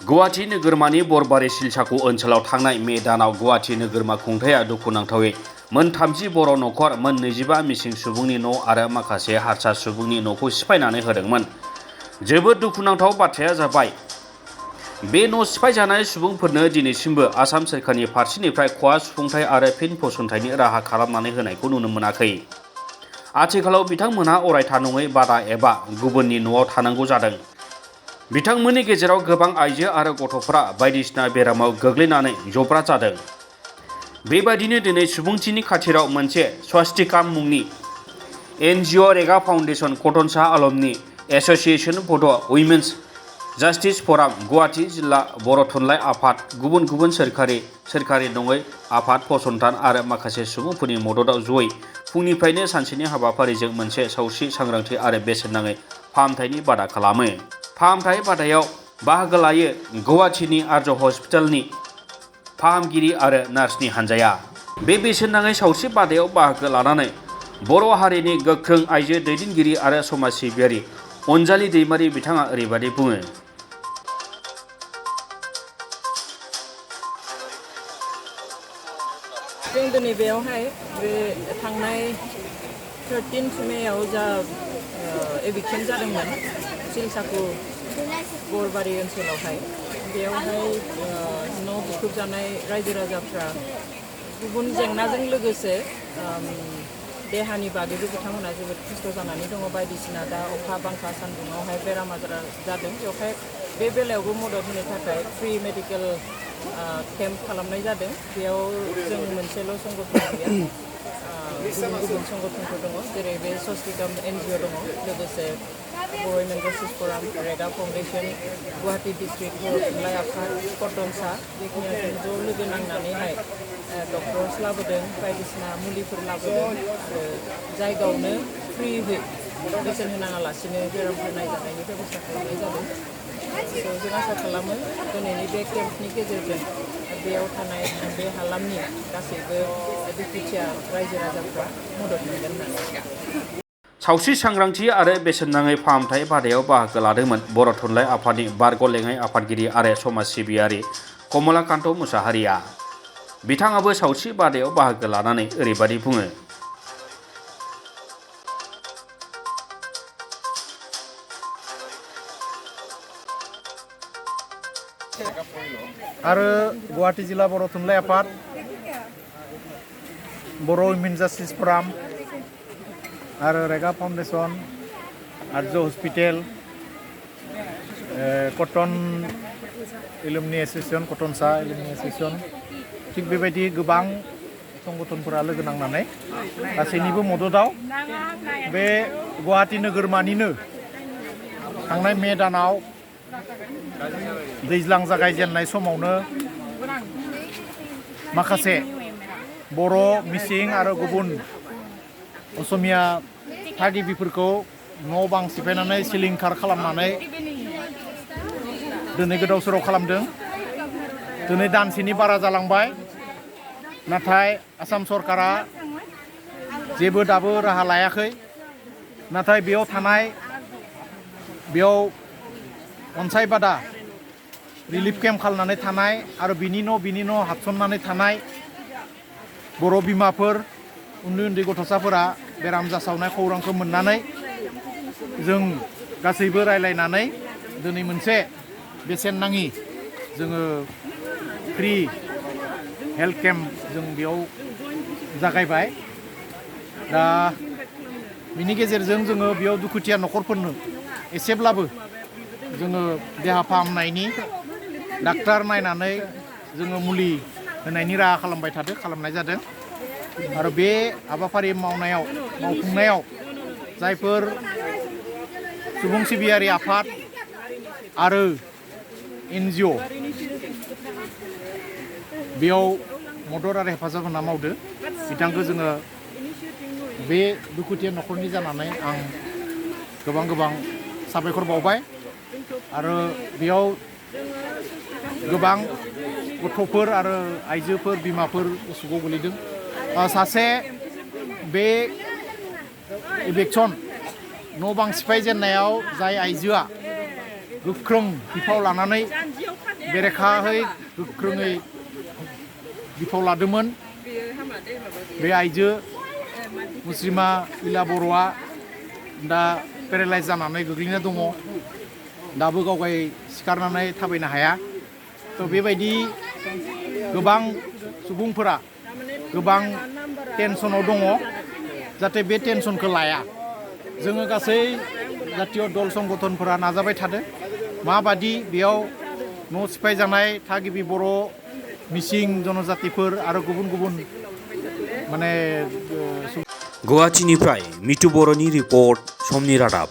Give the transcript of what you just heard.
गुवाहाटी नोगोरमानि बरबारि सिलसाखु ओनसोलाव थांनाय मे दानाव गुवाहाटी नोगोरमा खुंथाया दुखुनांथावै मोन 30 बर' नखर मोन 25 मिसिं सुबुंनि न' आरो माखासे हारसा सुबुंनि न'खौ सिफायनानै होदोंमोन। जोबोद दुखुनांथाव बाथ्राया जाबाय बे न' सिफायजानाय सुबुंफोरनो दिनैसिमबो आसाम सोरखारनि फारसेनिफ्राय खहा सुफुंथाय आरो फिन फसंथायनि राहा खालामनानै होनायखौ नुनो मोनाखै। आथिखालाव बिथांमोनहा अरायथा नङै बादा एबा गुबुननि न'आव थानांगौ जादों। बिथांमोननि गेजेराव गोबां आइजो आरो गथ'फोरा बायदिसिना बेरामाव गोग्लैनानै जब्रा जादों। बेबायदिनो दिनै सुबुंथिनि खाथिराव मोनसे स्वास्तिकाम मुंनि NGO Rega foundation, Cotton Shah आलमनि association for the women's justice फराम, Guwahati जिल्ला बर' थुनलाइ आफाद, गुबुन गुबुन सोरखारि नङै आफाद फसंथान आरो माखासे सुबुंफोरनि मददआव जयै फुंनिफ्रायनो सानसेनि हाबाफारिजों मोनसे सावस्रि सांग्रांथि आरो बेसेन नाङै फाहामथायनि बादा खालामो। फाहामथाय बादायाव बाहागो लायो गुवाहाटीनि आर्य हस्पिटालनि फाहामगिरि आरो नार्सनि हानजाया। बे बेसेन नाङै सावस्रि बादायाव बाहागो लानानै बर' हारिनि गोख्रों आइजो दैदेनगिरि आरो समाज सिबियारि अनजालि दैमारि बिथाङा ओरैबायदि बुङो। जों दिनै बेयावहाय बे थांनाय 13 मेयाव जा एभिक्सन जादोंमोन सिलसाखु बरबारि ओनसोलावहाय, बेयावहाय न' बुख्रुबजानाय रायजो राजाफ्रा गुबुन जेंनाजों लोगोसे देहानि बागैबो बिथांमोना जोबोद खस्थ' जानानै दङ। बायदिसिना दा अखा बांखा सान्दुङावहाय बेराम आजार जादों। बेवहाय बे बेलायावबो मदद होनो थाखाय फ्रि मेडिकेल केम्प खालामनाय जादों। बेयाव जों मोनसेल' संगठन गैया, गुबुन गुबुन संगठनफोर दङ, जेरै बे स्वास्तिकाम NGO दङ, लोगोसे बर' उइमेन जास्टिस फराम, रेगा फाउन्डेसन, गुवाहाटी डिस्ट्रिक्ट बर' थुनलाइ आफाद, कटन शाह, बेखिनिया जों ज' लोगो नांनानैहाय डक्टर्स लाबोदों, बायदिसिना मुलिफोर लाबोदों आरो जायगायावनो फ्रियै बेसेन होनाङालासिनो बेरामफोर नायजानायनि बेबस्था खालामनाय जादों। जों आसा खालामो दिनैनि बे केम्पनि गेजेरजों बेयाव थानाय बे हालामनि गासैबो दुखुथिया रायजो राजाफ्रा मदद मोनगोन होननानै। सावस्रि सांग्रांथि आरो बेसेन नाङै फाहामथाय बादायाव बाहागो लादोंमोन बर' थुनलाइ आफादनि बारग' लेङाइ आफादगिरि आरो समाज सिबियारि कमलाकान्त मुसाहारिया। बिथाङाबो सावस्रि बादायाव बाहागो लानानै ओरैबायदि बुङो। आरो गुवाहाटी जिल्ला बर' थुनलाइ आफाद, बर' उइमेन जास्टिस फराम आरो Rega foundation, Arya hospital, Cotton alumni association, Cotton Shah alumni association, थिग बेबायदि गोबां संगठनफोरा लोगो नांनानै गासैनिबो मददआव बे गुवाहाटी नोगोरमानिनो थांनाय मे दानाव दैज्लां जागायजेननाय समावनो माखासे बर', मिसिं आरो गुबुन असमिया थागिबिफोरखौ न' बां सिफायनानै सिलिंखार खालामनानै दिनै गोदाव सोराव खालामदों। दिनै दानसेनि बारा जालांबाय, नाथाय आसाम सरकारा जेबो दाबो राहा लायाखै। नाथाय बेयाव अनसाय बादा रिलिफ केम्प खालामनानै थानाय आरो बिनि न' हाबसननानै थानाय बर' बिमाफोर, उन्दै उन्दै गथ'साफोरा बेराम जासावनाय खौरांखौ मोननानै जों गासैबो रायलायनानै दिनै मोनसे बेसेन नाङि जोङो फ्रि हेल्थ केम्प जों बेयाव जागायबाय। दा बिनि गेजेरजों जोङो बेयाव दुखुथिया न'खरफोरनो एसेब्लाबो जोङो देहा फाहामनायनि डाक्टार नायनानै जोङो मुलि होनायनि राहा खालामनाय जादों। आरो बे हाबाफारि मावफुंनायाव जायफोर सुबुं सिबियारि आफाद आरो NGO बेयाव मदद आरो हेफाजाब होना मावदो, बिथांखौ जोङो बे दुखुथिया न'खरनि जानानै आं गोबां साबायखर बावबाय। आरो बेयाव गोबां गथ'फोर आरो आइजोफोर, बिमाफोर उसुगाव गोलैदों। सासे बे इभेक्सन न' बां सिफाय जेननायाव जाय आइजोआ गोख्रों बिफाव लानानै बेरेखाहै गोख्रोङै बिफाव लादोंमोन। बे आइजो मुस्रिमा इला बर'आ दा पेरालाइज जानानै गोग्लैना दङ, दाबो गावगाय सिखारनानै थाबायनो हाया। थ' बेबायदि गोबां सुबुंफोरा गोबां टेनसनाव दङ, जाहाथे बे टेनसनखौ लाया। जोङो गासै जातीय दल संगठनफोरा नाजाबाय थादों माबादि बेयाव न' सिफायजानाय थागिबि बर' मिसिं जनजातिफोर आरो गुबुन गुबुन माने गुवाहाटीनिफ्राय मितु बर'नि रिपर्ट, समनि रादाब।